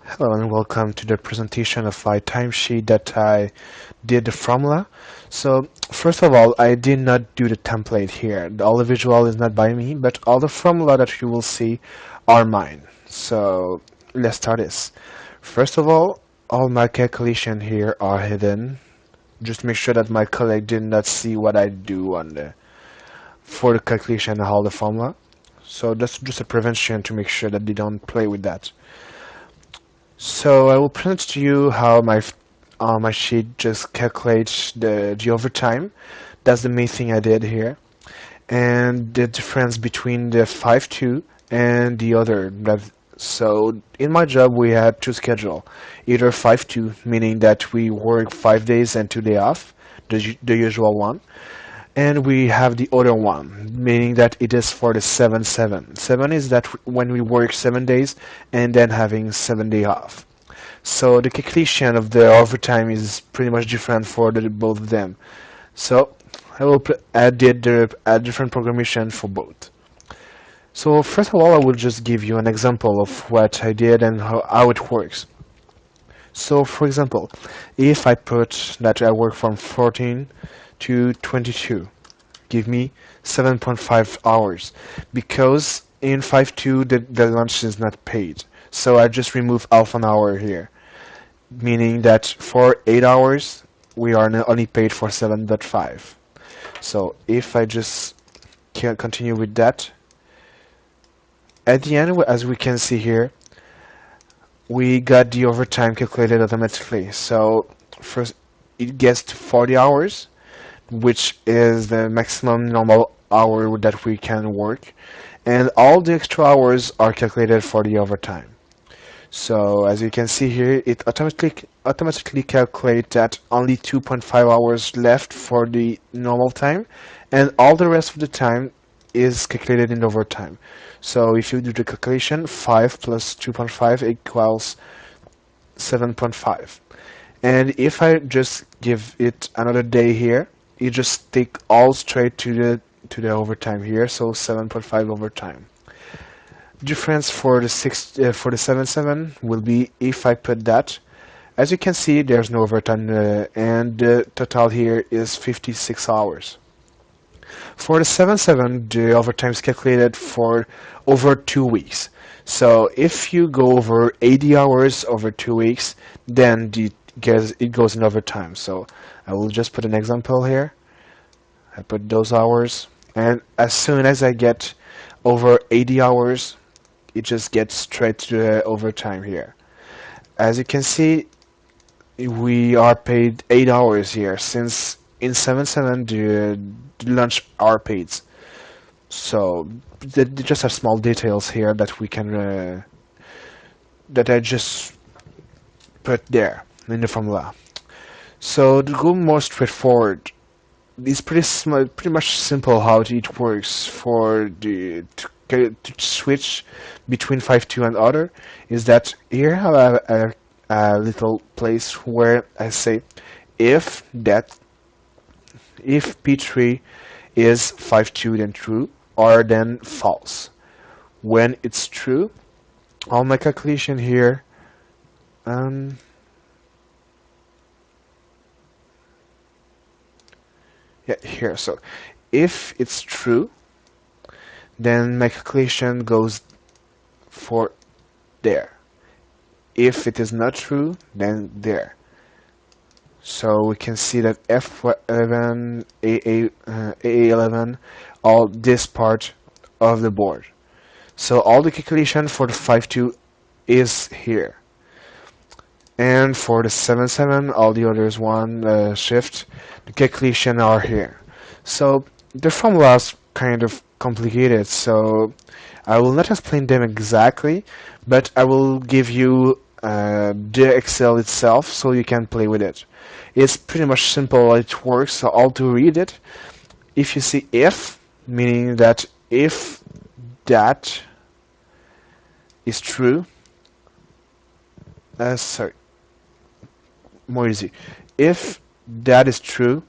Hello and welcome to the presentation of my timesheet that I did the formula. So first of all, I did not do the template here. All the visual is not by me, but all the formula that you will see are mine. So let's start this. First of all my calculation here are hidden. Just make sure that my colleague did not see what I do on the for the calculation and all the formula. So that's just a prevention to make sure that they don't play with that. So I will present to you how my sheet just calculates the overtime. That's the main thing I did here, and the difference between the 5-2 and the other. So in my job we had two schedule, either 5-2, meaning that we work 5 days and 2 days off, the usual one, and we have the other one, meaning that it is for the 7-7. 7 is that when we work 7 days and then having 7 days off. So the calculation of the overtime is pretty much different for both of them. So I will add a different programmation for both. So first of all, I will just give you an example of what I did and how it works. So for example, if I put that I work from 14 to 22, give me 7.5 hours, because in 5-2 the lunch is not paid. So I just remove half an hour here, meaning that for 8 hours we are only paid for 7.5. So if I just can continue with that, at the end, as we can see here, we got the overtime calculated automatically. So first it gets to 40 hours, which is the maximum normal hour that we can work, and all the extra hours are calculated for the overtime. So as you can see here, it automatically calculates that only 2.5 hours left for the normal time, and all the rest of the time is calculated in overtime. So if you do the calculation, 5 plus 2.5 equals 7.5. And if I just give it another day here, you just take all straight to the overtime here, so 7.5 overtime. Difference for the 7-7 will be if I put that. As you can see, there's no overtime, and the total here is 56 hours. For the 7-7, the overtime is calculated for over 2 weeks. So if you go over 80 hours over 2 weeks, then it goes in overtime. So I will just put an example here. I put those hours, and as soon as I get over 80 hours, it just gets straight to the overtime here. As you can see, we are paid 8 hours here, since in 7-7 the lunch are paid. So they just have small details here that we can that I just put there in the formula. So to go more straightforward, it's pretty much simple how it works for the to switch between 5-2 and other. Is that here I have a little place where I say if P3 is 5-2 then true, or then false. When it's true, all my calculation here here. So if it's true, then my calculation goes for there. If it is not true, then there. So we can see that F11, AA11, all this part of the board. So all the calculation for the 5-2 is here. And for the 7-7, all the others one shift, the calculation are here. So the formula is kind of complicated, so I will not explain them exactly, but I will give you the Excel itself so you can play with it. It's pretty much simple how it works, so all to read it. If you see if, meaning that if that is true, sorry, more easy. If that is true,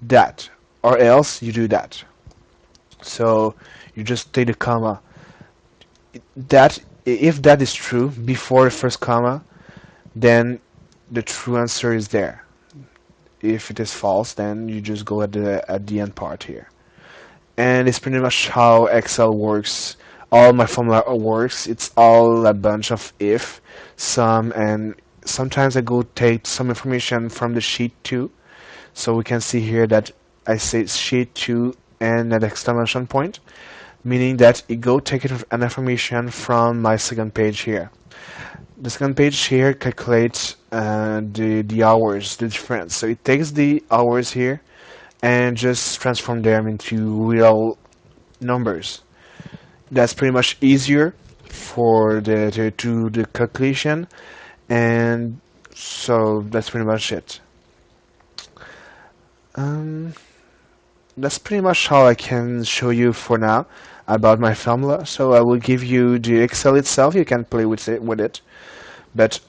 that, or else you do that. So you just take the comma. That If that is true before the first comma, then the true answer is there. If it is false, then you just go at the end part here. And it's pretty much how Excel works. All my formula works. It's all a bunch of if, some, and sometimes I go take some information from the sheet 2. So we can see here that I say sheet 2 and an exclamation point, meaning that it go take an information from my second page here. The second page here calculates the hours, the difference. So it takes the hours here and just transform them into real numbers. That's pretty much easier for to do the calculation, and so that's pretty much it. Um, that's pretty much how I can show you for now about my formula. So I will give you the Excel itself. You can play with it, but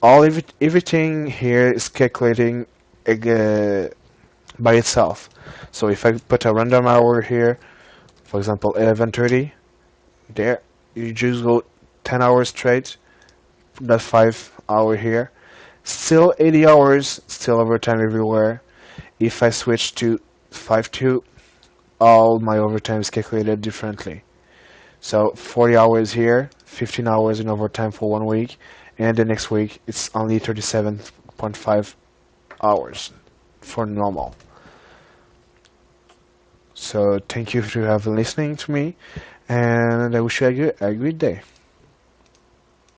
everything here is calculating by itself. So if I put a random hour here, for example 11:30, there you just go 10 hours straight, that 5 hour here, still 80 hours, still overtime everywhere. If I switch to 5/2, all my overtime is calculated differently. So 40 hours here, 15 hours in overtime for 1 week, and the next week it's only 37.5 hours for normal. So thank you for having listening to me, and I wish you a good day.